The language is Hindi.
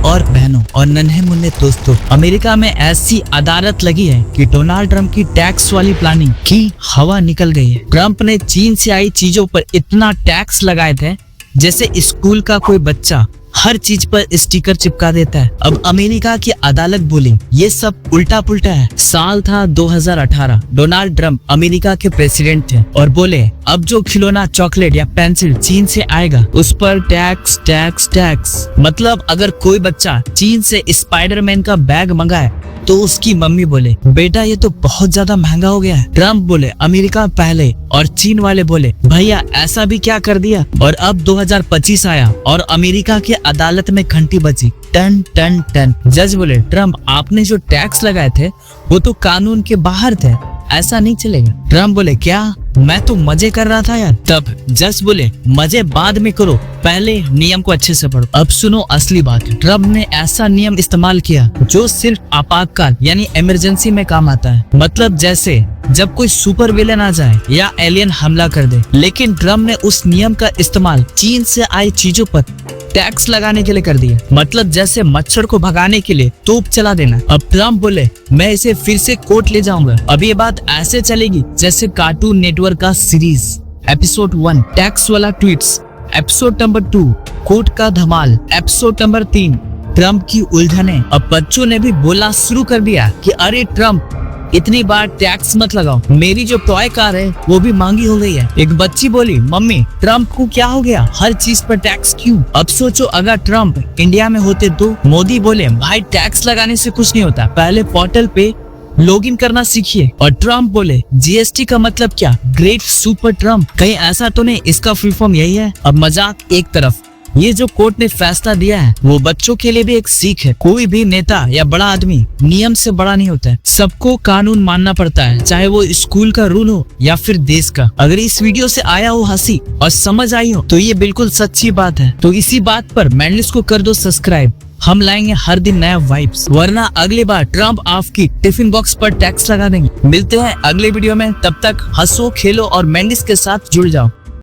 और बहनों और नन्हे मुन्ने दोस्तों, अमेरिका में ऐसी अदालत लगी है कि डोनाल्ड ट्रंप की टैक्स वाली प्लानिंग की हवा निकल गई है। ट्रंप ने चीन से आई चीजों पर इतना टैक्स लगाए थे जैसे स्कूल का कोई बच्चा हर चीज पर स्टिकर चिपका देता है। अब अमेरिका की अदालत बोली ये सब उल्टा पुल्टा है। साल था 2018, डोनाल्ड ट्रंप अमेरिका के प्रेसिडेंट थे और बोले अब जो खिलौना, चॉकलेट या पेंसिल चीन से आएगा उस पर टैक्स टैक्स टैक्स। मतलब अगर कोई बच्चा चीन से स्पाइडरमैन का बैग मंगाए तो उसकी मम्मी बोले बेटा ये तो बहुत ज्यादा महंगा हो गया है। ट्रंप बोले अमेरिका पहले और चीन वाले बोले भैया ऐसा भी क्या कर दिया। और अब 2025 आया और अमेरिका की अदालत में घंटी बजी, टन टन टन। जज बोले ट्रंप आपने जो टैक्स लगाए थे वो तो कानून के बाहर थे, ऐसा नहीं चलेगा। ट्रंप बोले क्या, मैं तो मजे कर रहा था यार। तब जज बोले मजे बाद में करो, पहले नियम को अच्छे से पढ़ो। अब सुनो असली बात। ट्रंप ने ऐसा नियम इस्तेमाल किया जो सिर्फ आपातकाल यानी इमरजेंसी में काम आता है। मतलब जैसे जब कोई सुपर विलेन आ जाए या एलियन हमला कर दे। लेकिन ट्रंप ने उस नियम का इस्तेमाल चीन से आई चीजों पर टैक्स लगाने के लिए कर दिया। मतलब जैसे मच्छर को भगाने के लिए तोप चला देना। अब ट्रंप बोले मैं इसे फिर से कोर्ट ले जाऊंगा। अब ये बात ऐसे चलेगी जैसे कार्टून नेटवर्क का सीरीज। एपिसोड 1 टैक्स वाला ट्वीट्स, एपिसोड नंबर 2 कोर्ट का धमाल, एपिसोड नंबर 3 ट्रंप की उलझने। अब बच्चों ने भी बोलना शुरू कर दिया कि अरे ट्रंप इतनी बार टैक्स मत लगाओ, मेरी जो टॉय कार है वो भी महंगी हो गई है। एक बच्ची बोली मम्मी ट्रंप को क्या हो गया, हर चीज पर टैक्स क्यों। अब सोचो अगर ट्रंप इंडिया में होते तो। मोदी बोले भाई टैक्स लगाने से कुछ नहीं होता, पहले पोर्टल पे लॉगिन करना सीखिए। और ट्रंप बोले जीएसटी का मतलब क्या, ग्रेट सुपर ट्रंप, कहीं ऐसा तो नहीं इसका फुल फॉर्म यही है। अब मजाक एक तरफ, ये जो कोर्ट ने फैसला दिया है वो बच्चों के लिए भी एक सीख है। कोई भी नेता या बड़ा आदमी नियम से बड़ा नहीं होता है, सबको कानून मानना पड़ता है, चाहे वो स्कूल का रूल हो या फिर देश का। अगर इस वीडियो से आया हो हंसी और समझ आई हो तो ये बिल्कुल सच्ची बात है। तो इसी बात पर मैंडलिस्ट को कर दो सब्सक्राइब, हम लाएंगे हर दिन नया वाइब्स, वरना अगली बार ट्रंप आपकी टिफिन बॉक्स पर टैक्स लगा देंगे। मिलते हैं अगले वीडियो में, तब तक हंसो खेलो और मैंडलिस्ट के साथ जुड़ जाओ।